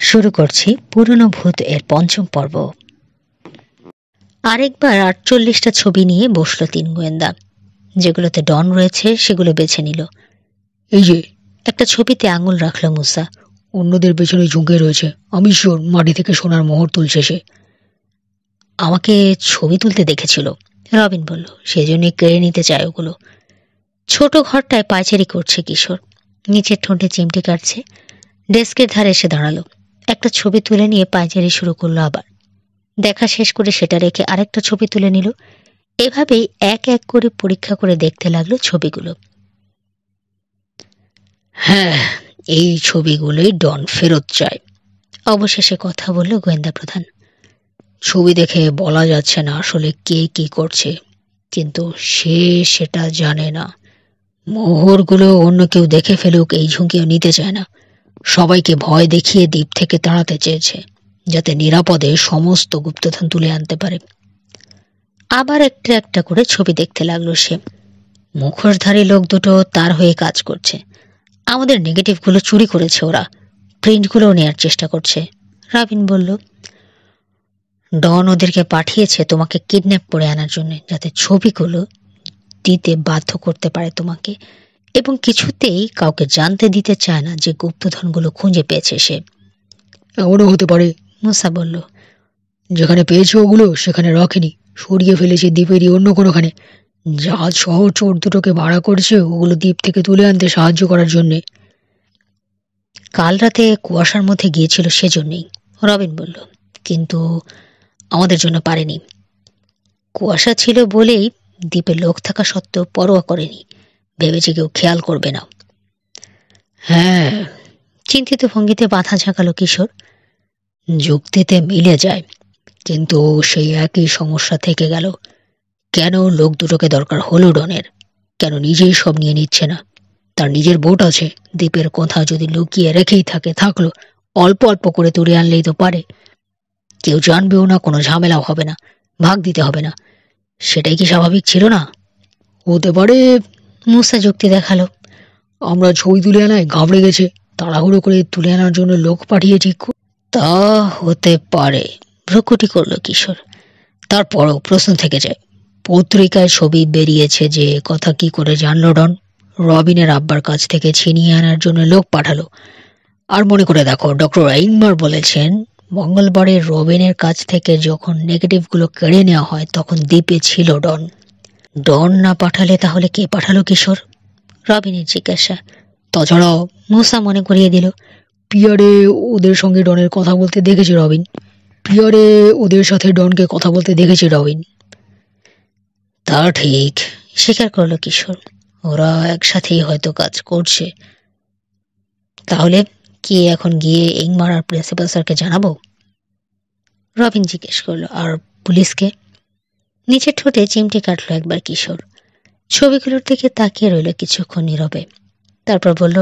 শুরু করছি পুরনো ভূত এর পঞ্চম পর্ব। আরেকবার ৪৮টা ছবি নিয়ে বসলো তিন গোয়েন্দা। যেগুলোতে ডন রয়েছে সেগুলো বেছে নিল। এই যে একটা ছবিতে আঙুল রাখলো মুসা। অন্যদের পেছনে ঝুঁকে রয়েছে, আমি শিওর মাটি থেকে সোনার মোহর তুলছে সে। আমাকে ছবি তুলতে দেখেছিল, রবিন বলল, সেজন্যই কেড়ে নিতে চায় ওগুলো। ছোট ঘরটায় পায়চারি করছে কিশোর, নিচের ঠোঁটে চিমটি কাটছে। ডেস্কের ধারে এসে দাঁড়ালো, একটা ছবি তুলে নিয়ে পায়চারি শুরু করলো। আবার দেখা শেষ করে সেটা রেখে আরেকটা ছবি তুলে নিল। এভাবেই এক এক করে পরীক্ষা করে দেখতে লাগলো ছবিগুলো। হ্যাঁ, এই ছবিগুলোই ডন ফেরত চায়। অবশেষে কথা বলল গোয়েন্দা প্রধান। ছবি দেখে বলা যাচ্ছে না আসলে কে কি করছে, কিন্তু সে সেটা জানে না। মোহরগুলো অন্য কেউ দেখে ফেলুক এই ঝুঁকিও নিতে চায় না। সবাইকে ভয় দেখিয়ে দ্বীপ থেকে তাড়াতে চেয়েছে, যাতে নিরাপদে সমস্ত গুপ্তধন তুলে আনতে পারে। আবার একটা একটা করে ছবি দেখতে লাগলো সে। মুখোশধারী লোক দুটো তার হয়ে কাজ করছে। আমাদের নেগেটিভগুলো চুরি করেছে ওরা, প্রিন্টগুলোও নেয়ার চেষ্টা করছে। রাবিন বলল, ডন ওদেরকে পাঠিয়েছে তোমাকে কিডন্যাপ করে আনার জন্য, যাতে ছবিগুলো দিতে বাধ্য করতে পারে তোমাকে, এবং কিছুতেই কাউকে জানতে দিতে চায় না যে গুপ্তধনগুলো খুঁজে পেয়েছে সে। এমনও হতে পারে, মুসা বলল, যেখানে পেয়েছে ওগুলো সেখানে রাখেনি, সরিয়ে ফেলেছে দ্বীপেরই অন্য কোনোখানে। জাহাজ সহ চোর দুটোকে ভাড়া করছে ওগুলো দ্বীপ থেকে তুলে আনতে সাহায্য করার জন্যে। কাল রাতে কুয়াশার মধ্যে গিয়েছিল সেজন্যই, রবিন বলল, কিন্তু আমাদের জন্য পারেনি। কুয়াশা ছিল বলেই দ্বীপে লোক থাকা সত্ত্বেও পরোয়া করেনি, ভেবেছে কেউ খেয়াল করবে না। হ্যাঁ, চিন্তিত ভঙ্গিতে মাথা ঝাঁকালো কিশোর। যুক্তিতে মিলে যায়, কিন্তু সেই একই সমস্যা থেকে গেল। কেন লোক দুটোকে দরকার হলো ডনের? কেন নিজেই সব নিয়ে নিচ্ছে না? তার নিজের বোট আছে, দ্বীপের কথা যদি লুকিয়ে রেখেই থাকলো অল্প অল্প করে তুলে আনলেই তো পারে। কেউ জানবেও না, কোনো ঝামেলাও হবে না, ভাগ দিতে হবে না। সেটাই কি স্বাভাবিক ছিল না? হতে পারে, মুসা যুক্তি দেখালো। আমরা ছবি তুলে আনায় ঘাবড়ে গেছে, তাড়াহুড়ো করে তুলে আনার জন্য লোক পাঠিয়ে ঠিক। তা হতে পারে, ভ্রুকুটি করলো কিশোর। তারপরও প্রশ্ন থেকে যায়, পত্রিকায় ছবি বেরিয়েছে যে কথা কি করে জানলো ডন? রবিনের আব্বার কাছ থেকে ছিনিয়ে আনার জন্য লোক পাঠালো। আর মনে করে দেখো, ডক্টর এইনমার বলেছেন মঙ্গলবারে রবিনের কাছ থেকে যখন নেগেটিভগুলো কেড়ে নেওয়া হয় তখন দ্বীপে ছিল ডন। ডন না পাঠালে তাহলে কে পাঠালো কিশোর? রবিনের জিজ্ঞাসা। তাছাড়াও, মুসা মনে করিয়ে দিল, পিয়ারে ওদের সঙ্গে ডনের কথা বলতে দেখেছে রবিন। পিয়ারে ওদের সাথে ডনকে কথা বলতে দেখেছে রবিন। তা ঠিক, স্বীকার করলো কিশোর। ওরা একসাথেই হয়তো কাজ করছে। তাহলে কি এখন গিয়ে ইংমার আর প্রিন্সিপাল স্যারকে জানাবো? রবিন জিজ্ঞেস করলো। আর পুলিশকে? নিচের ঠোঁটে চিমটি কাটলো একবার কিশোর। ছবিগুলোর দিকে তাকিয়ে রইল কিছুক্ষণ নীরবে। তারপর বলল,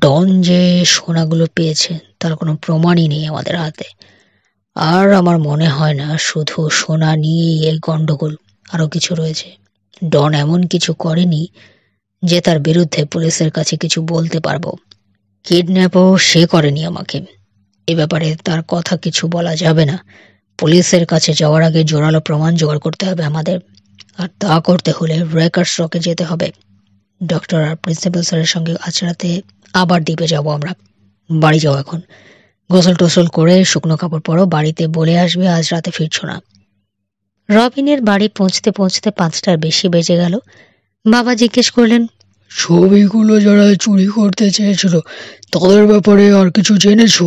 ডন যে সোনাগুলো পেয়েছে তার কোনো প্রমাণই নেই আমাদের হাতে। আর আমার মনে হয় না শুধু সোনা নিয়েই এই গন্ডগোল, আরো কিছু রয়েছে। ডন এমন কিছু করেনি যে তার বিরুদ্ধে পুলিশের কাছে কিছু বলতে পারবো। কিডন্যাপও সে করেনি আমাকে, এ ব্যাপারে তার কথা কিছু বলা যাবে না। পুলিশের কাছে যাওয়ার আগে জোরালো প্রমাণ জোগাড় করতে হবে আমাদের, আর তা করতে হলে রেকার্স রকে যেতে হবে। ডক্টর আর প্রিন্সিপাল স্যারের সঙ্গে আজ রাতে আবার দ্বীপে যাবো আমরা। বাড়ি যাও এখন, গোসল টোসল করে শুকনো কাপড় পরো, বাড়িতে বলে আসবে আজ রাতে ফিরছ না। রবিনের বাড়ি পৌঁছতে পৌঁছতে 5টার বেশি বেজে গেল। বাবা জিজ্ঞেস করলেন, ছবিগুলো যারা চুরি করতে চেয়েছিল তাদের ব্যাপারে আর কিছু জেনেছো?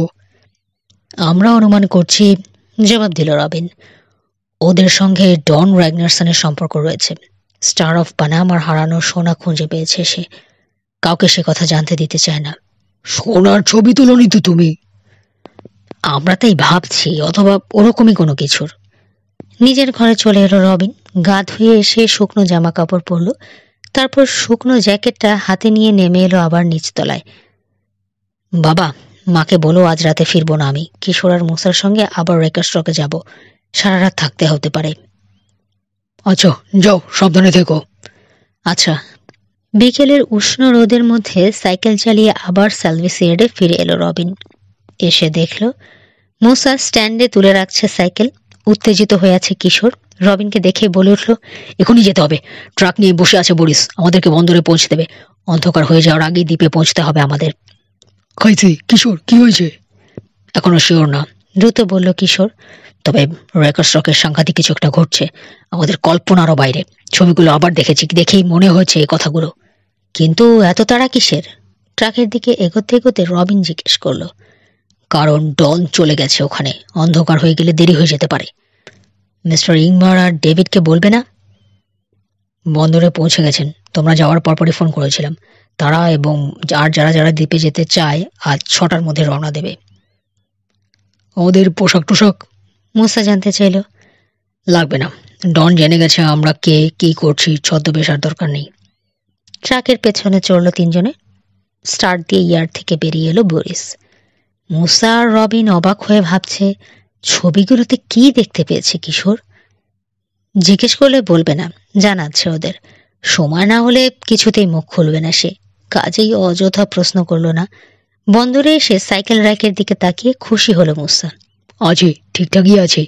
আমরা অনুমান করছি, জবাব দিল রবিন। ওদের সঙ্গে ডন র্যাগনারসনের সম্পর্ক রয়েছে। স্টার অফ পানামার হারানো সোনা খুঁজে পেয়েছে সে। কাউকে সে কথা জানতে দিতে চায় না। সোনার ছবি তুলনি তো তুমি? আমরা তাই ভাবছি, অথবা ওরকমই কোনো কিছুর। নিজের ঘরে চলে এলো রবিন। গা ধুয়ে এসে শুকনো জামা কাপড় পরল। তারপর শুকনো জ্যাকেটটা হাতে নিয়ে নেমে এলো আবার নিচতলায়। বাবা, মাকে বলো আজ রাতে ফিরবো না আমি। কিশোর আর মুসার সঙ্গে আবার রেকার্স রকে যাব। সারা রাত থাকতে হতে পারে। আচ্ছা, যাও, সাবধানে থেকো। আচ্ছা। বিকেলের উষ্ণ রোদের মধ্যে সাইকেল চালিয়ে আবার সার্ভিস ইয়ার্ডে ফিরে এলো রবিন। এসে দেখল মুসা স্ট্যান্ডে তুলে রাখছে সাইকেল। উত্তেজিত হয়ে আছে কিশোর। রবিনকে দেখে বলে উঠল, এখনই যেতে হবে। ট্রাক নিয়ে বসে আছে বরিস, আমাদেরকে বন্দরে পৌঁছে দেবে। অন্ধকার হয়ে যাওয়ার আগেই দ্বীপে পৌঁছতে হবে আমাদের। খাইছি কিশোর, কি হয়েছে? এখনো শিওর না, দ্রুত বলল কিশোর। তবে রেকর্ড স্টকের সাংঘাতিক কিছু একটা ঘটছে, আমাদের কল্পনারও বাইরে। ছবিগুলো আবার দেখেছি, দেখেই মনে হয়েছে এই কথাগুলো। কিন্তু এত তাড়া কিসের? ট্রাকের দিকে এগোতে এগোতে রবিন জিজ্ঞেস করলো। কারণ ডন চলে গেছে ওখানে, অন্ধকার হয়ে গেলে দেরি হয়ে যেতে পারে। মিস্টার ইংমার আর ডেভিডকে বলবে না? বন্দরে পৌঁছে গেছেন, তোমরা যাওয়ার পরপরই ফোন করেছিলাম। তারা এবং যারা যারা দ্বীপে যেতে চায় আজ 6টার মধ্যে রওনা দেবে। ওদের পোশাক টোশাক? মুসা জানতে চাইল। লাগবে না, ডন জেনে গেছে আমরা কে কি করছি, ছদ্মবেশ দরকার নেই। ট্রাকের পেছনে চড়ল তিনজনে। স্টার্ট দিয়ে ইয়ার্ড থেকে বেরিয়ে এলো বরিস। মুসা আর রবিন অবাক হয়ে ভাবছে, ছবিগুলোতে কি দেখতে পেয়েছে কিশোর? জিজ্ঞেস করলে বলবে না, জানাচ্ছে ওদের। সময় না হলে কিছুতেই মুখ খুলবে না সে, কাজেই অযথা প্রশ্ন করলো না। বন্দরে এসে সাইকেল র্যাকের দিকে তাকিয়ে খুশি হলো মুসা। আছে, ঠিকঠাকই আছে।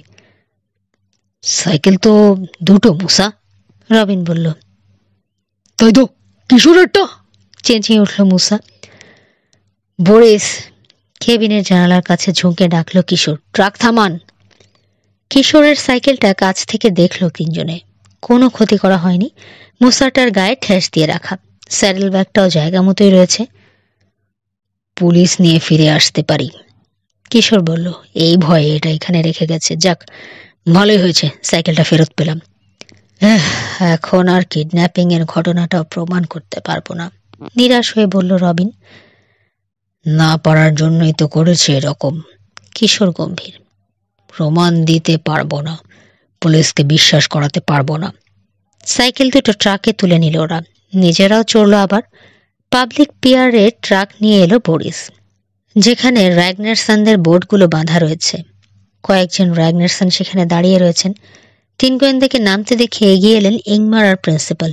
সাইকেল তো দুটো মুসা, রবিন বলল। তাই তো, কিশোরেরটা? চেঁচিয়ে উঠল মুসা। বরিস, কেবিনের জানালার কাছে ঝুঁকে ডাকলো কিশোর, ট্রাক থামান। কিশোরের সাইকেলটা কাছ থেকে দেখলো তিনজনে। কোনো ক্ষতি করা হয়নি, মুসাটার গায়ে ঠেস দিয়ে রাখা। স্যাডেল ব্যাগটাও জায়গা মতোই রয়েছে। পুলিশ নিয়ে ফিরে আসতে পারি, কিশোর বলল। এই ভয়ে এটা এখানে রেখে গেছে। যাক, ভালোই হয়েছে, সাইকেলটা ফেরত পেলাম। এখন আর কিডন্যাপিং এর ঘটনাটাও প্রমাণ করতে পারবো না, নিরাশ হয়ে বলল রবিন। না পারার জন্যই তো করেছে এরকম, কিশোর গম্ভীর। প্রমাণ দিতে পারবো না, পুলিশকে বিশ্বাস করাতে পারবো না। সাইকেল দুটো ট্রাকে তুলে নিল ওরা, নিজেরাও চড়লো আবার। পাবলিক পিয়ারে ট্রাক নিয়ে এলো বরিস, যেখানে র্যাগনারসনদের বোর্ডগুলো বাঁধা রয়েছে। কয়েকজন র্যাগনারসন সেখানে দাঁড়িয়ে রয়েছেন। তিন গোয়েন্দাকে নামতে দেখে এগিয়ে এলেন ইংমার আর প্রিন্সিপাল।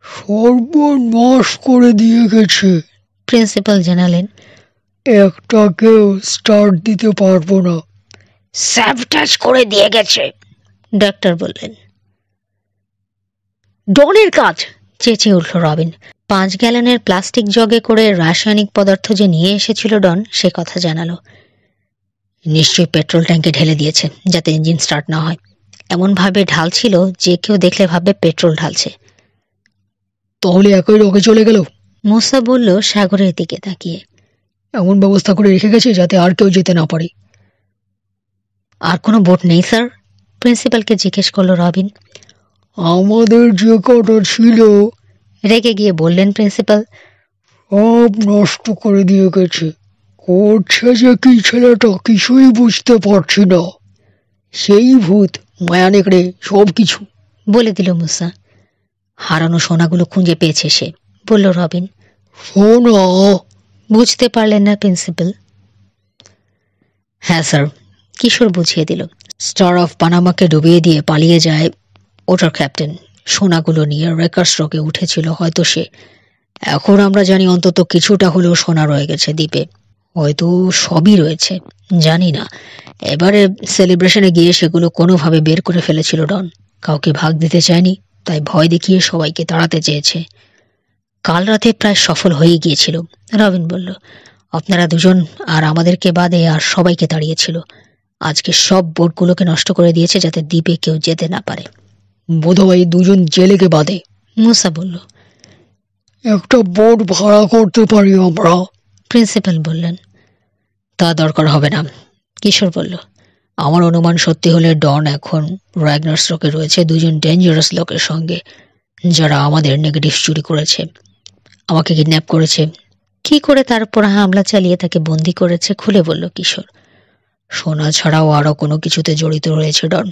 সর্বনাশ করে দিয়ে গেছে, প্রিন্সিপাল জানালেন। একটাকেও স্টার্ট দিতে পারবো না, স্যাবটাজ করে দিয়ে গেছে, ডাক্তার বললেন। ডনের কাজ, চেঁচিয়ে উঠল রবিন। 5 গ্যালনের প্লাস্টিক জগে করে রাসায়নিক পদার্থ যে নিয়ে এসেছিল ডন, সে কথা জানালো। নিশ্চয়ই পেট্রোল ট্যাঙ্কে ঢেলে দিয়েছে যাতে ইঞ্জিন স্টার্ট না হয়। এমন ভাবে ঢালছিল যে কেউ দেখলে ভাববে পেট্রোল ঢালছে। তাহলে একই রকে চলে গেল, মুসা বলল সাগরের দিকে তাকিয়ে। এমন ব্যবস্থা করে রেখে গেছে যাতে আর কেউ যেতে না পারে। আর কোনো বোট নেই স্যার? প্রিন্সিপালকে জিজ্ঞেস করলো রবিন। আমাদের যে কটা ছিল, রেগে গিয়ে বললেন প্রিন্সিপাল, সব নষ্ট করে দিয়ে গেছে। করছে যে কি ছেলেটা কিছুই বুঝতে পারছি না। সেই ভূত, মায়া নেকড়ে, সব কিছু বলে দিল মুসা। হারানো সোনাগুলো খুঁজে পেয়েছে সে, বলল রবিন। সোনা? বুঝতে পারলেন না প্রিন্সিপাল? হ্যাঁ স্যার, কিশোর বুঝিয়ে দিল। স্টার অফ পানামাকে ডুবিয়ে দিয়ে পালিয়ে যায় ওটার ক্যাপ্টেন। সোনাগুলো নিয়ে রেকর্ড স্টকে উঠেছিল হয়তো সে। এখন আমরা জানি অন্তত কিছুটা হলেও সোনা রয়ে গেছে দ্বীপে, হয়তো সবই রয়েছে, জানি না। এবারে সেলিব্রেশনে গিয়ে সেগুলো কোনোভাবে বের করে ফেলেছিল ডন। কাউকে ভাগ দিতে চায়নি, তাই ভয় দেখিয়ে সবাইকে তাড়াতে চেয়েছে। কাল রাতে প্রায় সফল হয়ে গিয়েছিল, রবিন বলল। আপনারা দুজন আর আমাদেরকে বাদে আর সবাইকে তাড়িয়েছিল। আজকে সব বোটগুলোকে নষ্ট করে দিয়েছে যাতে দ্বীপে কেউ যেতে না পারে। বোধহয় দুজন জেলেকে বাদে, মুসা বলল। একটা বোট ভাড়া করতে পারি আমরা, প্রিন্সিপাল বললেন। তা দরকার হবে না, কিশোর বলল। আমার অনুমান সত্যি হলে ডন এখন র্যাগনার স্টকে রয়েছে দুজন ডেঞ্জারাস লোকের সঙ্গে, যারা আমাদের নেগেটিভ চুরি করেছে, আমাকে কিডন্যাপ করেছে। কি করে তার উপর হামলা চালিয়ে তাকে বন্দি করেছে খুলে বলল কিশোর। সোনা ছাড়াও আরো কোনো কিছুতে জড়িত রয়েছে ডন।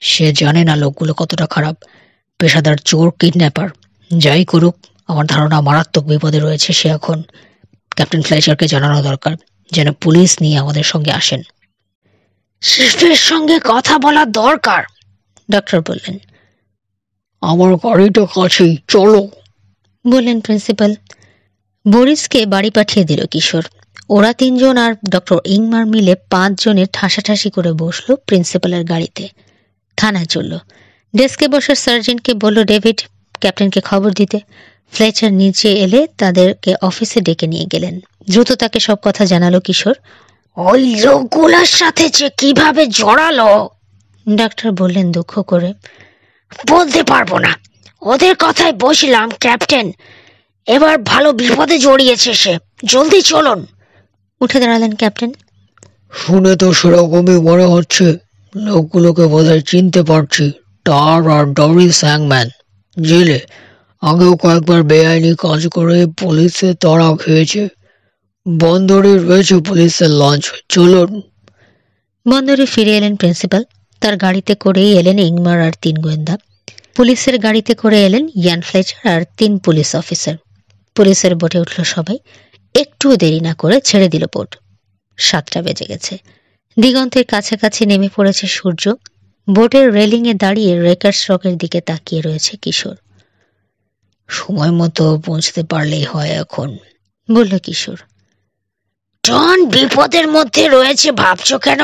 সে জানে না লোকগুলো কতটা খারাপ, পেশাদার চোর, কিডন্যাপার। যাই করুক, আমার ধারণা মারাত্মক বিপদে রয়েছে সে এখন। ক্যাপ্টেন ফ্লেচারকে জানানো দরকার যেন পুলিশ নিয়ে আমাদের সঙ্গে আসেন। শিল্পের সঙ্গে কথা বলা দরকার, ডক্টর বললেন। আমার গাড়িটা কাছেই, চলো, বললেন প্রিন্সিপাল। বরিসকে বাড়ি পাঠিয়ে দিল কিশোর। ওরা তিনজন আর ডক্টর ইংমার মিলে 5 জনের ঠাসাঠাসি করে বসলো প্রিন্সিপালের গাড়িতে। থানায় চলল। ডেস্কে বসে সার্জেন্টকে বলল ডেভিড ক্যাপ্টেনকে খবর দিতে। ফ্লেচার নিচে এলে তাদেরকে অফিসে ডেকে নিয়ে গেলেন। দ্রুত তাকে সব কথা জানালো কিশোর। ওই লোকগুলোর সাথে যে কিভাবে জড়ালো, ডাক্তার বললেন দুঃখ করে। বলতে পারবো না, ওদের কথায় বসলাম ক্যাপ্টেন। এবার ভালো বিপদে জড়িয়েছে সে। জলদি চলুন। উঠে দাঁড়ালেন ক্যাপ্টেন। শুনে তো সেরকমই মনে হচ্ছে। লোকগুলোকে বোধহয় চিনতে পারছি। টার আর ডরি স্যাংম্যান জেলে আগেও কয়েকবার বেআইনি কাজ করে পুলিশে ধরা খেয়েছে। বন্দরে রয়েছে পুলিশের লঞ্চ। চলুন। বন্দরে ফিরে এলেন প্রিন্সিপাল। তার গাড়িতে করেই এলেন ইংমার আর 3 গোয়েন্দা। পুলিশের গাড়িতে করে এলেন ইয়ান ফ্লেচার আর 3 পুলিশ অফিসার। পুলিশের বোটে উঠল সবাই। একটু দেরি না করে ছেড়ে দিল বোট। 7টা বেজে গেছে। দিগন্তের কাছাকাছি নেমে পড়েছে সূর্য। বোটের রেলিংয়ে দাঁড়িয়ে রেকার্স রকের দিকে তাকিয়ে রয়েছে কিশোর। সময় মতো পৌঁছতে পারলেই হয় এখন, বলল কিশোর। ডন বিপদের মধ্যে রয়েছে ভাবছো কেন?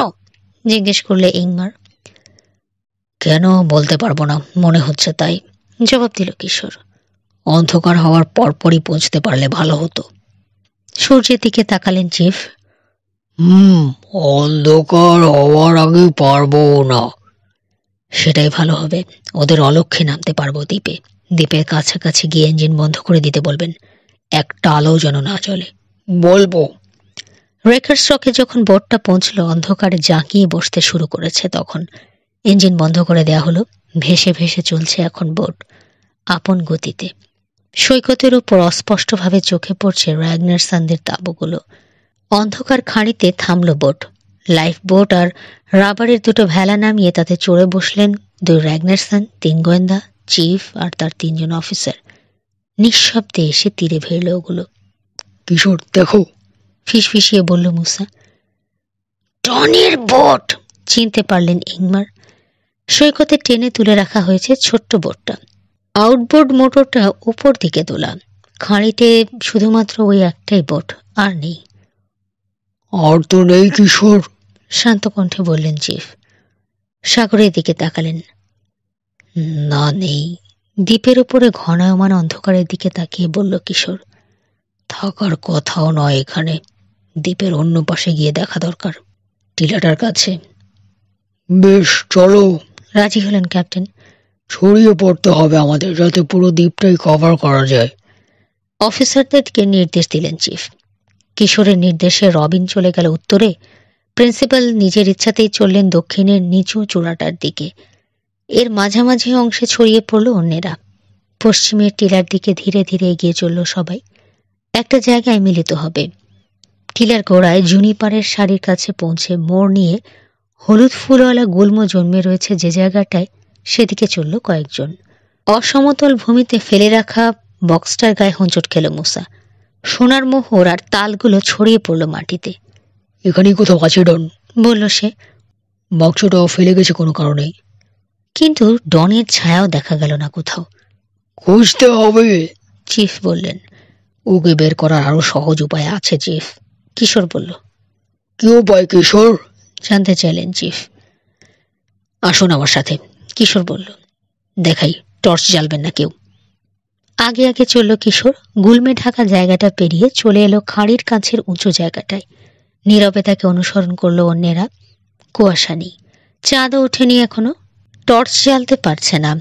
জিজ্ঞেস করলে ইংমার। কেন বলতে পারবো না, মনে হচ্ছে তাই, জবাব দিল কিশোর। অন্ধকার হওয়ার পরপরই পৌঁছতে পারলে ভালো হতো। সূর্যের দিকে তাকালেন চিফ। অন্ধকার হওয়ার আগে পারবো না। সেটাই ভালো হবে। ওদের অলক্ষ্যে নামতে পারবো দ্বীপে। দ্বীপের কাছাকাছি গিয়ে ইঞ্জিন বন্ধ করে দিতে বলবেন। একটা আলো যেন না জ্বলে। বলবো। রেকার্স রকে যখন বোটটা পৌঁছলো, অন্ধকারে জাঁকিয়ে বসতে শুরু করেছে। তখন ইঞ্জিন বন্ধ করে দেয়া হলো। ভেসে ভেসে চলছে এখন বোট আপন গতিতে। সৈকতের উপর অস্পষ্টভাবে চোখে পড়ছে র্যাগনারসানদের তাঁবুগুলো। অন্ধকার খাঁড়িতে থামল বোট। লাইফ বোট আর রাবারের 2টো ভেলা নামিয়ে তাতে চড়ে বসলেন 2 র্যাগনারসান, 3 গোয়েন্দা, চিফ আর তার 3 জন অফিসার। নিঃশব্দে এসে তীরে ভিড়ল ওগুলো। কিশোর দেখো, ফিসফিসিয়ে বলল মুসা। টনির বোট। চিনতে পারলেন ইংমার। সৈকতে টেনে তুলে রাখা হয়েছে ছোট্ট বোটটা। আউটবোর্ড মোটরটা উপর দিকে তোলা। খাঁড়িতে শুধুমাত্র ওই একটাই বোট, আর নেই। আর তো নেই কিশোর, শান্ত কণ্ঠে বললেন চিফ। সাগরের দিকে তাকালেন। না নেই। দ্বীপের উপরে ঘনায়মান অন্ধকারের দিকে তাকিয়ে বলল কিশোর। থাকার কথাও নয় এখানে। দ্বীপের অন্য পাশে গিয়ে দেখা দরকার, টিলাটার কাছে। বেশ চলো, রাজি হলেন ক্যাপ্টেন। ছড়িয়ে পড়তে হবে আমাদের, যাতে পুরো দ্বীপটাই কভার করা যায়। অফিসারদেরকে নির্দেশ দিলেন চিফ। কিশোরের নির্দেশে রবিন চলে গেল উত্তরে। প্রিন্সিপাল নিজের ইচ্ছাতেই চললেন দক্ষিণের নিচু চূড়াটার দিকে। এর মাঝামাঝি অংশে ছড়িয়ে পড়ল অন্যেরা। পশ্চিমের টিলার দিকে ধীরে ধীরে এগিয়ে চলল সবাই। একটা জায়গায় মিলিত হবে। টিলার গোড়ায় জুনিপারের সারির কাছে পৌঁছে মোড় নিয়ে হলুদ ফুলওয়ালা গুল্ম জন্মে রয়েছে যে জায়গাটায়, সেদিকে চলল কয়েকজন। অসমতল ভূমিতে ফেলে রাখা বক্সটার গায়ে হোঁচট খেল মুসা। সোনার মোহর আর তালগুলো ছড়িয়ে পড়ল মাটিতে। এখানেই কোথাও আছে ডন, বলল সে। বক্সটাও ফেলে গেছে কোনো কারণে, কিন্তু ডনের ছায়াও দেখা গেল না কোথাও। খুঁজতে হবে, চিফ বললেন। ওকে বের করার আরো সহজ উপায় আছে চিফ, কিশোর বলল। কি উপায় কিশোর? জানতে চাইলেন চিফ। আসুন আমার সাথে, কিশোর বলল। দেখাই, টর্চ জ্বালবেন না কেউ। আগে আগে চলল কিশোর। গুলমে ঢাকা জায়গাটা পেরিয়ে চলে এলো খাঁড়ির কাছের উঁচু জায়গাটায়। নীরবে তাকে অনুসরণ করলো অন্যেরা। কুয়াশা নেই, চাঁদও ওঠেনি এখনো। টর্চ জ্বালতে পারছে না।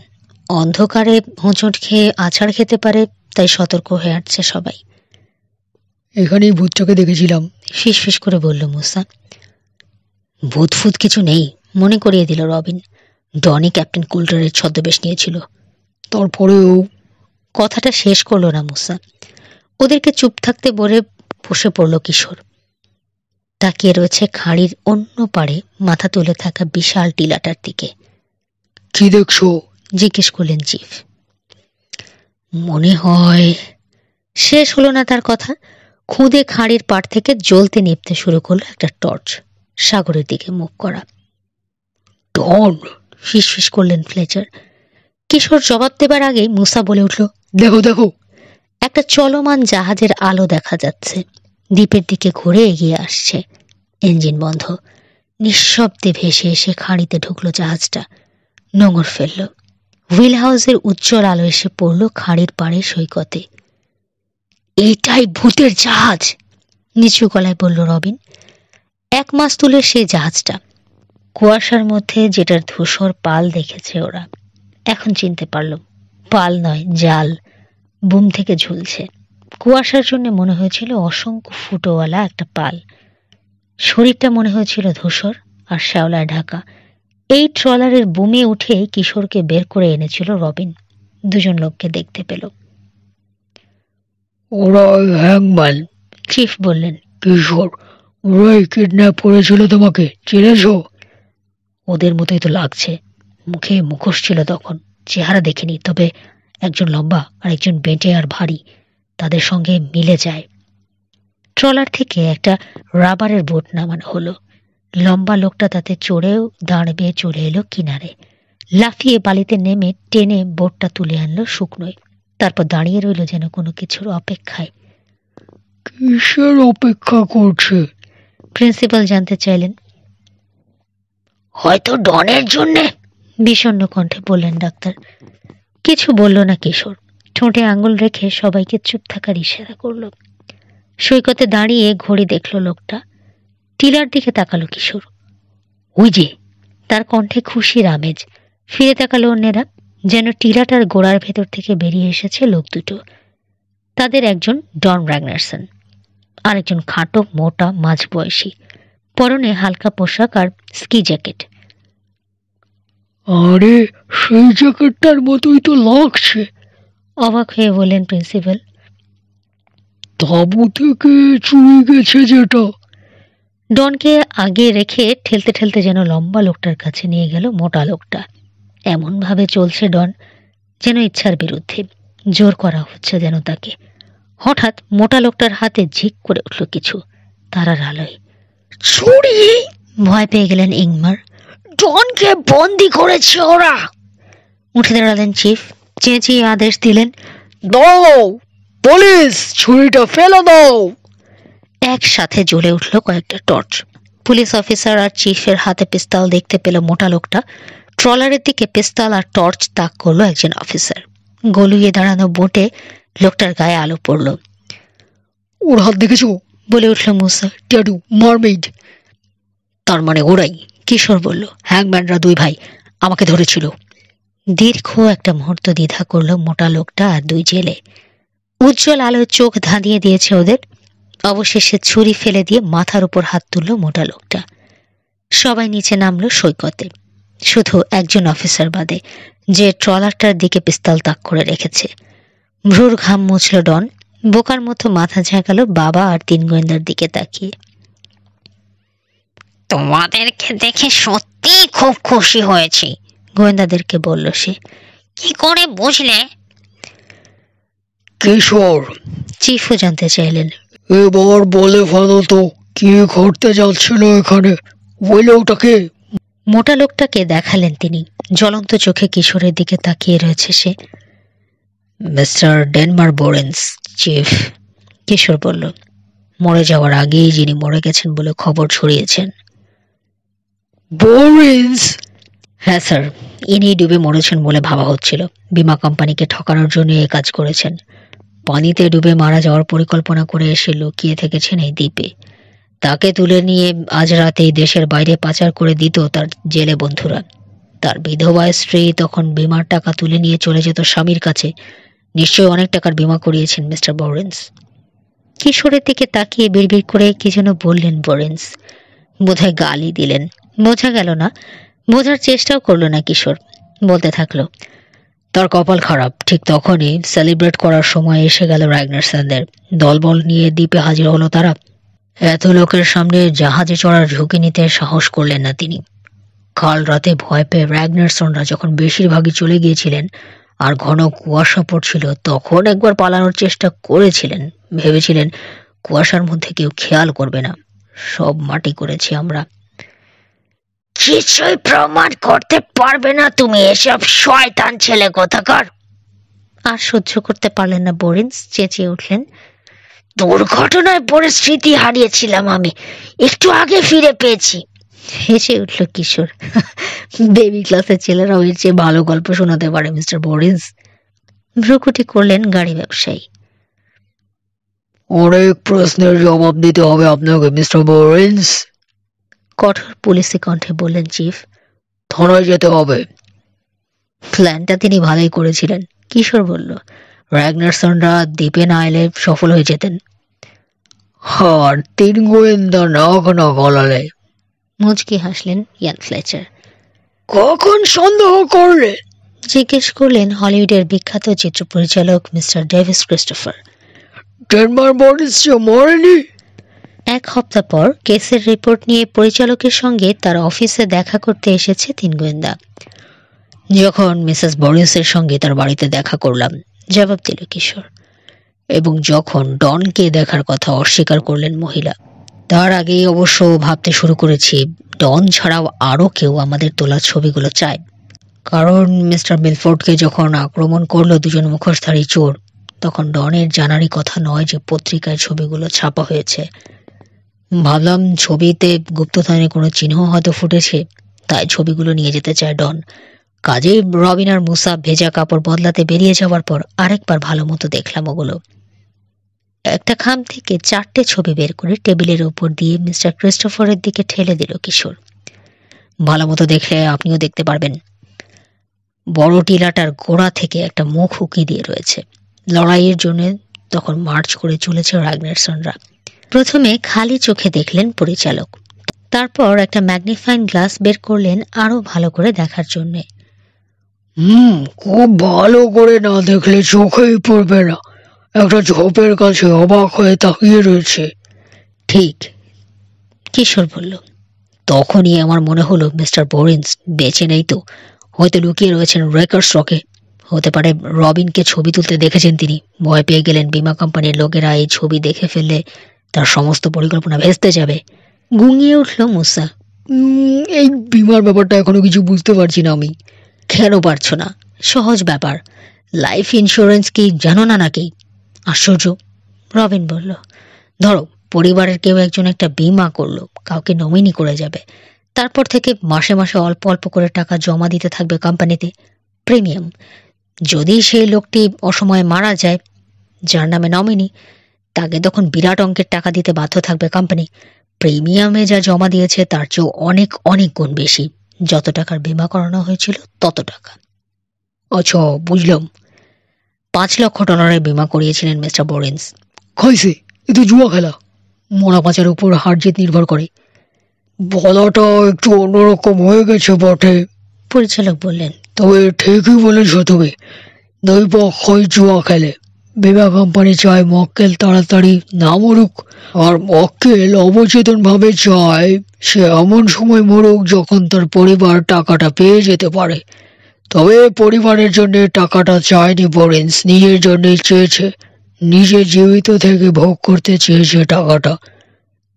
অন্ধকারে হোঁচট খেয়ে আছাড় খেতে পারে, তাই সতর্ক হয়ে আসছে সবাই। এখানেই ভূতটাকে দেখেছিলাম, ফিসফিস করে বলল মুসা। ভূত ফুত কিছু নেই, মনে করিয়ে দিল রবিন। ডনি ক্যাপ্টেন কুল্টারের ছদ্মবেশ নিয়েছিল। তারপরেও। কথাটা শেষ করলো না মুসা। ওদেরকে চুপ থাকতে বলে বসে পড়ল কিশোর। তাকিয়ে রয়েছে খাঁড়ির অন্য পাড়ে মাথা তুলে থাকা বিশাল টিলাটার দিকে। কি দেখছো? জিজ্ঞেস করলেন চিফ। মনে হয়। শেষ হলো না তার কথা। খুদে খাঁড়ির পাড় থেকে জ্বলতে নিভতে শুরু করলো একটা টর্চ, সাগরের দিকে মুখ করা। ডন, ফিসফিস করলেন ফ্লেচার। কিশোর জবাব দেবার আগেই মুসা বলে উঠল, দেখো দেখো। একটা চলমান জাহাজের আলো দেখা যাচ্ছে। দ্বীপের দিকে ঘুরে এগিয়ে আসছে। ইঞ্জিন বন্ধ। নিঃশব্দে ভেসে এসে খাঁড়িতে ঢুকলো জাহাজটা। নোঙর ফেলল। হুইল হাউসের উজ্জ্বল আলো এসে পড়ল খাঁড়ির পাড়ে সৈকতে। এটাই ভূতের জাহাজ, নিচু গলায় বলল রবিন। 1 মাস তুলে সেই জাহাজটা। কুয়াশার মধ্যে যেটার ধূসর পাল দেখেছে ওরা, এখন চিনতে পারল। পাল নয়, জাল বুম থেকে ঝুলছে। কুয়াশার জন্য মনে হয়েছিল অসংখ্য ফুটোওয়ালা একটা পাল। শরীরটা মনে হয়েছিল ধূসর আর শ্যাওলায় ঢাকা। এই ট্রলারের বুমে উঠে কিশোরকে বের করে এনেছিল রবিন। 2জন লোককে দেখতে পেল। ওরা হ্যাংম্যান, চিফ বললেন। কিশোর, ওরাই কিডন্যাপ করেছিল তোমাকে, চিনেছ? ওদের মতোই তো লাগছে। মুখে মুখোশ ছিল তখন, চেহারা দেখিনি, তবে একজন লম্বা আর একজন বেঁটে আর ভারী, তাদের সঙ্গে মিলে যায়। ট্রলার থেকে একটা রাবারের বোট নামানো হলো। লম্বা লোকটা তাতে চড়েও দাঁড়িয়ে চলে এলো কিনারে। লাফিয়ে বালিতে নেমে টেনে বোটটা তুলে আনলো শুকনোয়। তারপর দাঁড়িয়ে রইল যেন কোনো কিছুর অপেক্ষায়। কিসের অপেক্ষা করছে? প্রিন্সিপাল জানতে চাইলেন। হয়তো ডনের জন্যে, বিষণ্ণ কণ্ঠে বললেন ডাক্তার। কিছু বলল না কিশোর। ঠোঁটে আঙুল রেখে সবাইকে চুপ থাকার ইশারা করল। সৈকতে দাঁড়িয়ে ঘড়ি দেখল লোকটা। টিলার দিকে তাকালো কিশোর। ওই যে! তার কণ্ঠে খুশির আমেজ। ফিরে তাকালো অন্যেরা, যেন টিলাটার গোড়ার ভেতর থেকে বেরিয়ে এসেছে লোক দুটো। তাদের একজন ডন র্যাগনারসন, আরেকজন খাটো মোটা মাঝবয়সী, পরনে হালকা পোশাক আর স্কি জ্যাকেট। আরে, সেই জ্যাকেটটার মতোই তো লাগছে, অবাক হয়ে বললেন প্রিন্সিপাল। তাঁবু থেকে চুরি গেছে যেটা। ডনকে আগে রেখে ঠেলতে ঠেলতে যেন লম্বা লোকটার কাছে নিয়ে গেল মোটা লোকটা। এমনভাবে চলছে ডন, যেন ইচ্ছার বিরুদ্ধে। জোর করা হচ্ছে যেন তাকে। হঠাৎ মোটা লোকটার হাতে ঝিক করে উঠল কিছু, তারার আলোয়। চুরি! ভয় পেয়ে গেলেন ইংমার। ডনকে বন্দি করেছে ওরা। উঠে দাঁড়ালেন চিফ, চেঁচিয়ে আদেশ দিলেন, দাও, পুলিশ, ছুরিটা ফেলে দাও। একসাথে জ্বলে উঠল কয়েকটা টর্চ। পুলিশ অফিসার আর চিফের হাতে পিস্তল দেখতে পেল মোটা লোকটা। ট্রলারের দিকে পিস্তল আর টর্চ তাক করলো একজন অফিসার। গলুয়ে দাঁড়ানো বোটে লোকটার গায়ে আলো পড়ল। ওর হাত দেখেছো? বলে উঠল মুসা। Tattoo, mermaid. তার মানে ওরাই, কিশোর বলল। হ্যাংম্যানরা 2 ভাই, আমাকে ধরেছিল। দীর্ঘ একটা মুহূর্ত দ্বিধা করলো মোটা লোকটা আর 2 জেলে। উজ্জ্বল আলোয় চোখ ধাঁধিয়ে দিয়েছে ওদের। অবশেষে ছুরি ফেলে দিয়ে মাথার উপর হাত তুলল মোটা লোকটা। সবাই নিচে নামলো সৈকতে, শুধু একজন অফিসার বাদে, যে ট্রলারটার দিকে পিস্তল তাক করে রেখেছে। ভ্রুর ঘাম মুছল ডন। বোকার মতো মাথা ঝাঁকালো বাবা আর 3 গোয়েন্দার দিকে তাকিয়ে। তোমাদেরকে দেখে সত্যি খুব খুশি হয়েছি, গোয়েন্দাদেরকে বলল সে। কি করে বুঝলে? কিশোর, চিফও জানতে চাইলেন। এবার বলে ফেলো তো, কি ঘটতে যাচ্ছিল এখানে? বলে ওটাকে। মোটা লোকটাকে দেখালেন তিনি। জ্বলন্ত চোখে কিশোরের দিকে তাকিয়ে রয়েছে সে। মিস্টার ডেনমার বোরেন্স, চিফ, কিশোর বলল। মরে যাওয়ার আগেই যিনি মরে গেছেন বলে খবর ছড়িয়েছেন। বোরেন্স? হ্যাঁ স্যার, ইনি ডুবে মরেছেন বলে ভাবা হচ্ছিল। বীমা কোম্পানিকে ঠকানোর জন্য এই কাজ করেছেন। পানিতে ডুবে মারা যাওয়ার পরিকল্পনা করে এসে লুকিয়ে থেকেছেন এই দ্বীপে। তাকে তুলে নিয়ে আজ রাতেই দেশের বাইরে পাচার করে দিত তার জেলে বন্ধুরা। তার বিধবা স্ত্রী তখন বীমার টাকা তুলে নিয়ে চলে যেত স্বামীর কাছে। নিশ্চয়ই অনেক টাকার বীমা করিয়েছেন মিস্টার বোরেন্স। কিশোরের দিকে তাকিয়ে বিড়বিড় করে কি যেন বললেন বোরেন্স। বোধহয় গালি দিলেন, বোঝা গেল না। বোঝার চেষ্টাও করলো না কিশোর। বলতে থাকলো, তার কপাল খারাপ। ঠিক তখনই সেলিব্রেট করার সময় এসে গেল র্যাগনারসনদের। দলবল নিয়ে দ্বীপে হাজির হলো তারা। এত লোকের সামনে জাহাজে চড়ার ঝুঁকি নিতে সাহস করলেন না তিনি। কাল রাতে ভয় পেয়ে র্যাগনারসনরা যখন বেশিরভাগই চলে গিয়েছিলেন আর ঘন কুয়াশা পড়ছিল, তখন একবার পালানোর চেষ্টা করেছিলেন। ভেবেছিলেন কুয়াশার মধ্যে কেউ খেয়াল করবে না। সব মাটি করেছি আমরা। কিছুই প্রমাণ করতে পারবে না তুমি, এসব শয়তান ছেলে কোথাকার। আর সহ্য করতে পারলেন না বোরেন্স, চেঁচিয়ে উঠলেন, দুর্ঘটনায় পরিস্থিতি হারিয়েছিলাম আমি, একটু আগে ফিরে পেয়েছি। হেসে উঠল কিশোর। বেবি ক্লাসের ছেলেরাও এর চেয়ে ভালো গল্প শোনাতে পারে মিস্টার বোরিন্স। ভ্রুকুটি করলেন গাড়ি ব্যবসায়ী। অনেক প্রশ্নের জবাব দিতে হবে আপনাকে মিস্টার বোরিন্স, কঠোর পুলিশি কণ্ঠে বললেন চিফ। থানায় যেতে হবে। প্ল্যানটা তিনি ভালোই করেছিলেন, কিশোর বলল। র্যাগনারসনরা দ্বীপে না এলে সফল হয়ে যেতেন। আর 3 গোয়েন্দা নাক না গলালে, মুচকি হাসলেন ইয়ান ফ্লেচার। কখন সন্দেহ করলে? জিজ্ঞেস করলেন হলিউডের বিখ্যাত চিত্র পরিচালক মিস্টার ডেভিস ক্রিস্টোফার। ডেনমার বরিস যে মরেনি। 1 সপ্তাহ পর কেসের রিপোর্ট নিয়ে পরিচালকের সঙ্গে তার অফিসে দেখা করতে এসেছে 3 গোয়েন্দা। যখন মিসেস বরিসের সঙ্গে তার বাড়িতে দেখা করলাম, জবাব দিল কিশোর। এবং যখন ডনকে দেখার কথা অস্বীকার করলেন মহিলা। তার আগেই অবশ্য ভাবতে শুরু করেছি ডন ছাড়াও আরও কেউ আমাদের তোলা ছবিগুলো চায়। কারণ মিস্টার মিলফোর্ডকে যখন আক্রমণ করলো 2 মুখোশধারী চোর, তখন ডনের জানারই কথা নয় যে পত্রিকায় ছবিগুলো ছাপা হয়েছে। ভাবলাম ছবিতে গুপ্তধনের কোনো চিহ্ন হয়তো ফুটেছে, তাই ছবিগুলো নিয়ে যেতে চায় ডন। কাজেই রবিন আর মুসা ভেজা কাপড় বদলাতে বেরিয়ে যাওয়ার পর আরেকবার ভালো মতো দেখলাম ওগুলো। একটা খাম থেকে 4টে ছবি বের করে টেবিলের উপর দিয়ে মিস্টার ক্রিস্টোফারের দিকে ঠেলে দিল কিশোর। ভালো মতো দেখলে আপনিও দেখতে পারবেন। বড় টিলাটার গোড়া থেকে একটা মুখ উকি দিয়ে রয়েছে। লড়াইয়ের জন্য তখন মার্চ করে চলেছে র্যাগনারসনরা। প্রথমে খালি চোখে দেখলেন পরিচালক, তারপর একটা ম্যাগনিফাইং গ্লাস বের করলেন আরো ভালো করে দেখার জন্য। খুব ভালো করে না দেখলে চোখেই পড়বে না, একটা ঝোপের কাছে অবাক হয়ে তাকিয়ে রয়েছে। ঠিক, কিশোর বলল। তখনই আমার মনে হলো মিস্টার বোরিন্স বেঁচে নেই তো, হয়তো লুকিয়ে রয়েছেন রেকার্স রকে। হতে পারে রবিনকে ছবি তুলতে দেখেছেন তিনি, ভয় পেয়ে গেলেন বিমা কোম্পানির লোকেরা এই ছবি দেখে ফেললে তার সমস্ত পরিকল্পনা ভেস্তে যাবে। গুঙিয়ে উঠল মুসা। এই বিমার ব্যাপারটা এখনো কিছু বুঝতে পারছি না আমি। কেন পারছো না? সহজ ব্যাপার। লাইফ ইন্স্যুরেন্স কি জানো না নাকি? আশ্চর্য, রবিন বলল। ধরো পরিবারের কেউ একজন একটা বিমা করলো, কাউকে নমিনি করে যাবে, তারপর থেকে মাসে মাসে অল্প অল্প করে টাকা জমা দিতে থাকবে কোম্পানিতে, প্রিমিয়াম। যদি সেই লোকটি অসময়ে মারা যায়, যার নামে নমিনি, তাকে তখন বিরাট অঙ্কের টাকা দিতে বাধ্য থাকবে কোম্পানি। প্রিমিয়ামে যা জমা দিয়েছে তার চেয়েও অনেক অনেক গুণ বেশি। যত টাকার বিমা করানো হয়েছিল তত টাকা। আচ্ছা, বুঝলাম। $5,00,000 বিমা করিয়েছিলেন মিস্টার বোরিন্স। খাইছে, এ তো জুয়া খেলা। মরা পাচার উপর হার জিত নির্ভর করে। বলাটা একটু অন্যরকম হয়ে গেছে বটে, পরিচালক বললেন। তবে ঠিকই বলেছ তুমি, দুই পক্ষই জুয়া খেলে। বিমা কোম্পানি চায় মক্কেল তাড়াতাড়ি না মরুক, আর মক্কেল অবচেতন ভাবে চায় সে এমন সময় মরুক যখন তার পরিবার টাকাটা পেয়ে যেতে পারে। তবে পরিবারের জন্য টাকাটা চায়নি বোরিন্স, নিজের জন্যই চেয়েছে। নিজে জীবিত থেকে ভোগ করতে চেয়েছে টাকাটা।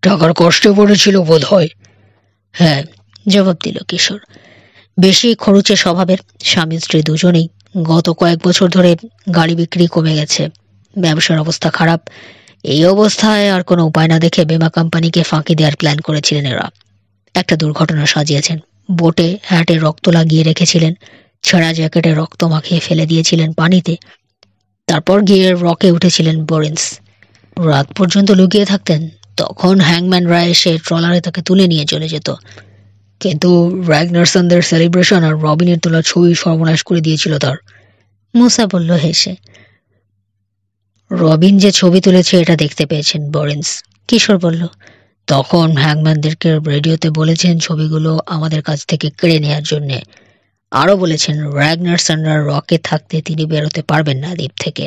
টাকার কষ্টে পড়েছিল বোধ হয়। হ্যাঁ, জবাব দিল কিশোর। বেশি খরচে স্বভাবের, স্বামী স্ত্রী দুজনেই। গত কয়েক বছর ধরে গাড়ি বিক্রি কমে গেছে, ব্যবসার অবস্থা খারাপ। এই অবস্থায় আর কোনো উপায় না দেখে বিমা কোম্পানিকে ফাঁকি দেওয়ার প্ল্যান করেছিলেন এরা। একটা দুর্ঘটনা সাজিয়েছেন। বোটে হ্যাটে রক্ত লাগিয়ে রেখেছিলেন, ছেঁড়া জ্যাকেটে রক্ত মাখিয়ে ফেলে দিয়েছিলেন পানিতে। তারপর গিয়ে রকে উঠেছিলেন বোরিন্স। রাত পর্যন্ত লুকিয়ে থাকতেন, তখন হ্যাংম্যানরা এসে ট্রলারে তাকে তুলে নিয়ে চলে যেত। কিন্তু র্যাগনারসনদের সেলিব্রেশন আর রবিনের তোলা ছবি সর্বনাশ করে দিয়েছিল তার, মুসা বলল হেসে। রবিন যে ছবি তুলেছে এটা দেখতে পেয়েছেন বোরিন্স, কিশোর বলল। তখন হ্যাংম্যানদেরকে রেডিওতে বলেছেন ছবিগুলো আমাদের কাছ থেকে কেড়ে নেওয়ার জন্য। আরও বলেছেন র্যাগনারসনরা রকে থাকতে তিনি বেরোতে পারবেন না দ্বীপ থেকে।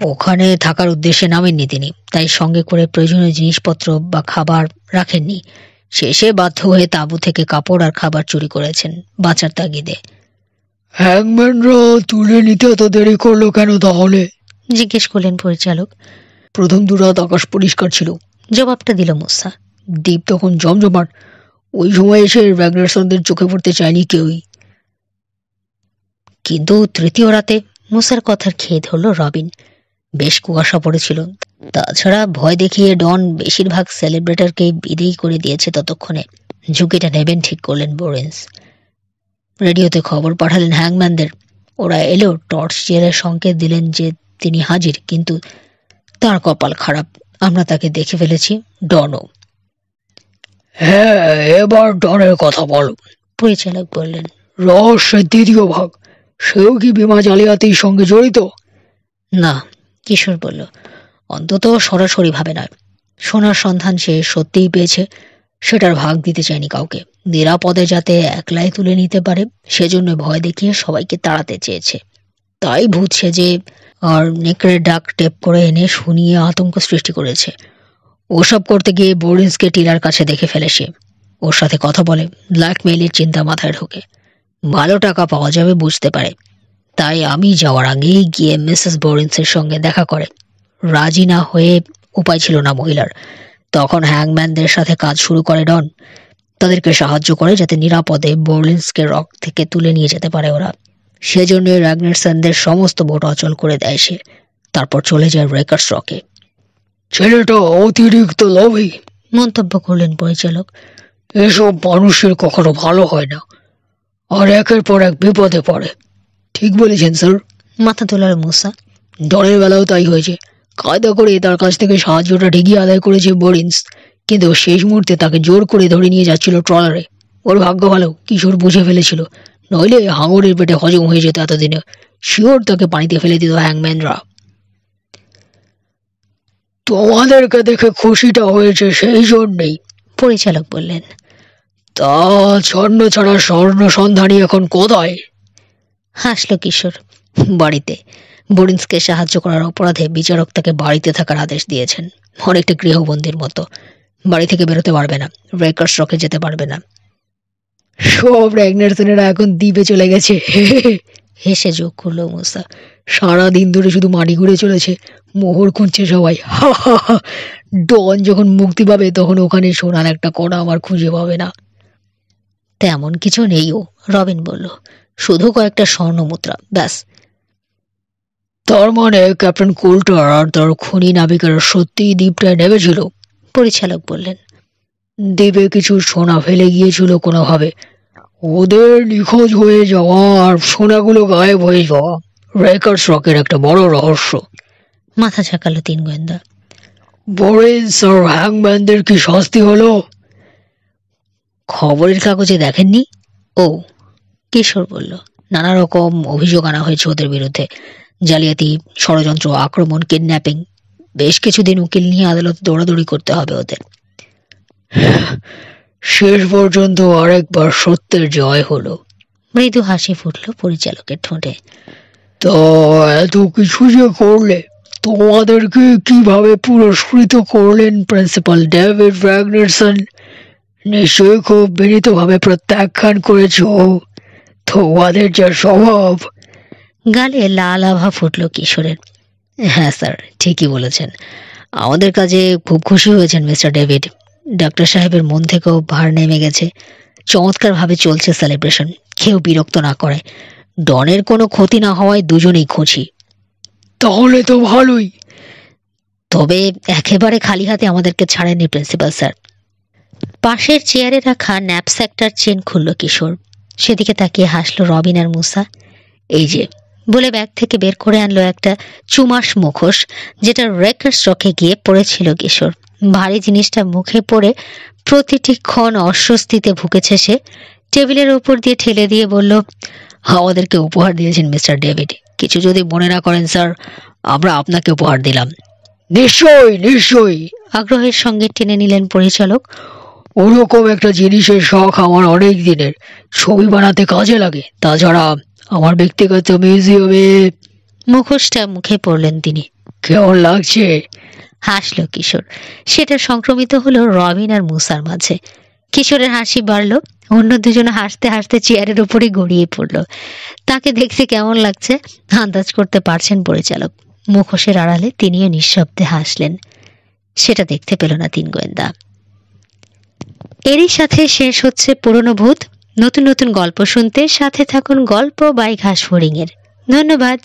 ওখানে থাকার উদ্দেশ্যে নামেননি তিনি, তাই সঙ্গে করে প্রয়োজনীয় জিনিসপত্র বা খাবার রাখেননি। শেষে বাধ্য হয়ে তাঁবু থেকে কাপড় আর খাবার চুরি করেছেন বাঁচার তাগিদে। হ্যাংম্যানরা তুলে নিতে এত দেরি করলো কেন তাহলে? জিজ্ঞেস করলেন পরিচালক। প্রথম 2 রাত আকাশ পরিষ্কার ছিল, জবাবটা দিল মুসা। দ্বীপ তখন জমজমাট। ওই সময় এসে র্যাগনারসনদের চোখে পড়তে চায়নি কেউই। কিন্তু তৃতীয় রাতে মুসার কথার খেদ হলো রবিন। বেশ কুয়াশা পড়েছিল। তাছাড়া ভয় দেখিয়ে ডন বেশিরভাগ সেলিব্রেটরকে বিদেয়ী করে দিয়েছে। ততক্ষণে ঝুঁকিটা নেবেন ঠিক করলেন বোরেন্স। রেডিওতে খবর পাঠালেন হ্যাংম্যানদের। ওরা এলেও টর্চ জেলের সংকেত দিলেন যে তিনি হাজির, কিন্তু তার কপাল খারাপ, আমরা তাকে দেখে ফেলেছি। ডনও। হ্যাঁ, এবার ডনের কথা বলো, পরিচালক বললেন। রহস্যের দ্বিতীয় ভাগ, সেও কি বিমা জালিয়াতির সঙ্গে জড়িত? না, কিশোর বলল, অন্তত সরাসরি ভাবে নয়। সোনার সন্ধান সে সত্যিই পেয়েছে, সেটার ভাগ দিতে চায়নি কাউকে। নিরাপদে যাতে একলাই তুলে নিতে পারে সেজন্য ভয় দেখিয়ে সবাইকে তাড়াতে চেয়েছে। তাই ভূত সেজে আর নেকড়ের ডাক টেপ করে এনে শুনিয়ে আতঙ্ক সৃষ্টি করেছে। ওসব করতে গিয়ে বোরিন্সকে টিলার কাছে দেখে ফেলে সে। ওর সাথে কথা বলে, ব্ল্যাকমেইলের চিন্তা মাথায় ঢোকে। ভালো টাকা পাওয়া যাবে বুঝতে পারে। তাই আমি যাওয়ার আগেই গিয়ে মিসেস বোরিন্সের সঙ্গে দেখা করে। রাজি না হয়ে উপায় ছিল না মহিলার। তখন হ্যাংম্যানদের সাথে কাজ শুরু করে ডন। তাদেরকে সাহায্য করে যাতে নিরাপদে বোর্লিন্সকে রক থেকে তুলে নিয়ে যেতে পারে ওরা। সেজন্য র্যাগনারসনদের সমস্ত বোট অচল করে দেয় সে। তারপর চলে যায় রেকার্স রকে। ছেলেটা অতিরিক্ত লোভী, মন্তব্য করলেন পরিচালক। এসব মানুষের কখনো ভালো হয় না, আর একের পর এক বিপদে পড়ে। ঠিক বলেছেন স্যার, মাথা তোলার মুসা। ডনের বেলাও তাই হয়েছে। কায়দা করে তার কাছ থেকে সাহায্যটা ঠিকই আদায় করেছে বোরিন্স, কিন্তু শেষ মুহূর্তে তাকে জোর করে ধরে নিয়ে যাচ্ছিল ট্রলারে। ওর ভাগ্য ভালো, কিশোর বুঝে ফেলেছিল, নইলে হাঙরের পেটে হজম হয়ে যেত এতদিনে। শিওর তাকে পানিতে ফেলে দিত হ্যাংম্যানরা। তোমাদেরকে দেখে খুশিটা হয়েছে সেই জন্যেই, পরিচালক বললেন। তা স্বর্ণ ছাড়া স্বর্ণ সন্ধানী এখন কোথায়? হাসল কিশোর। বাড়িতে। বোরিন্সকে সাহায্য করার অপরাধে বিচারক তাকে বাড়িতে থাকার আদেশ দিয়েছেন, অনেকটা গৃহবন্দীর মতো। বাড়ি থেকে বেরোতে পারবে না, রেকার্স রকে যেতে পারবে না। সব র্যাগনারসনেরা এখন দ্বীপে চলে গেছে, হেসে যোগ করলো মুসা। সারাদিন ধরে শুধু মাটি ঘুরে চলেছে, মোহর খুঁজছে সবাই। ডন যখন মুক্তি পাবে তখন ওখানে সোনার একটা কণা আমার খুঁজে পাবে না। তেমন কিছু নেইও, রবিন বলল, শুধু কয়েকটা স্বর্ণ মুদ্রা, ব্যাস। তার মানে ক্যাপ্টেন কোল্টার আর তার খনি নাবিকারা সত্যিই দ্বীপটা নেমেছিল? পরিচালক বললেন। দ্বীপে কিছু সোনা ফেলে গিয়েছিল কোনোভাবে। ওদের নিখোঁজ হয়ে যাওয়া আর সোনাগুলো গায়েব হয়ে যাওয়া রেকার্স রকের একটা বড় রহস্য। মাথা ঝাঁকালো তিন গোয়েন্দা। বোরেন্স আর হ্যাংম্যানদের কি শাস্তি হলো? খবরের কাগজে দেখেননি? ও, কিশোর বলল, নানা রকম অভিযোগ আনা হয়েছে ওদের বিরুদ্ধে। জালিয়াতি, ষড়যন্ত্র, আক্রমণ, কিডন্যাপিং। বেশ কিছুদিন উকিল নিয়ে আদালতে দৌড়াদৌড়ি করতে হবে ওদের। শেষ পর্যন্ত আরেকবার সত্যের জয় হলো। মৃদু হাসি ফুটল পরিচালকের ঠোঁটে। তো এত কিছু যে করলে, তোমাদেরকে কিভাবে পুরস্কৃত করলেন প্রিন্সিপাল ডেভিড র্যাগনারসন? নিশ্চয়ই খুব বিনীতভাবে প্রত্যাখ্যান করেছ। তোমাদের যা স্বভাব। গালে লাল আভা ফুটল কিশোরের। হ্যাঁ স্যার, ঠিকই বলেছেন। আমাদের কাজে খুব খুশি হয়েছেন মিস্টার ডেভিড। ডাক্তার সাহেবের মন থেকেও ভার নেমে গেছে। চমৎকারভাবে চলছে সেলিব্রেশন, কেউ বিরক্ত না করে। ডনের কোনো ক্ষতি না হওয়ায় দুজনেই খুশি। তাহলে তো ভালোই। তবে একেবারে খালি হাতে আমাদেরকে ছাড়েননি প্রিন্সিপাল স্যার। পাশের চেয়ারে রাখা ন্যাপস্যাকটার চেন খুলল কিশোর। সেদিকে তাকিয়ে হাসলো রবিন আর মুসা। এই যে, বলে ব্যাগ থেকে বের করে আনলো একটা চুমাস মুখোশ, যেটা রেকার্স রকে গিয়ে পড়েছিল কিশোর। ভারী জিনিসটা মুখে পড়ে প্রতিটি ক্ষণ অস্বস্তিতে ভুগেছে সে। টেবিলের উপর দিয়ে ঠেলে দিয়ে বলল, আমাদেরকে উপহার দিয়েছেন মিস্টার ডেভিড। কিছু যদি মনে না করেন স্যার, আমরা আপনাকে উপহার দিলাম। নিশ্চয়ই নিশ্চয়ই, আগ্রহের সঙ্গে টেনে নিলেন পরিচালক। ওরকম একটা জিনিসের শখ আমার অনেক দিনের। ছবি বানাতে কাজে লাগে। তাছাড়া আমার ব্যক্তিগত মিউজিয়ামে। মুখোশটা মুখে পড়লেন তিনি। কেমন লাগছে? হাসল কিশোর। সেটা সংক্রমিত হলো রবিন আর মুসার মাঝে। কিশোরের হাসি বাড়ল, অন্য দুজন হাসতে হাসতে চেয়ারের উপরে গড়িয়ে পড়ল। তাকে দেখতে কেমন লাগছে আন্দাজ করতে পারছেন পরিচালক। মুখোশের আড়ালে তিনিও নিঃশব্দে হাসলেন। সেটা দেখতে পেল না তিন গোয়েন্দা। এরই সাথে শেষ হচ্ছে পুরনো ভূত। নতুন নতুন গল্প শুনতে সাথে থাকুন গল্প বাই ঘাসফড়িং এর। ধন্যবাদ।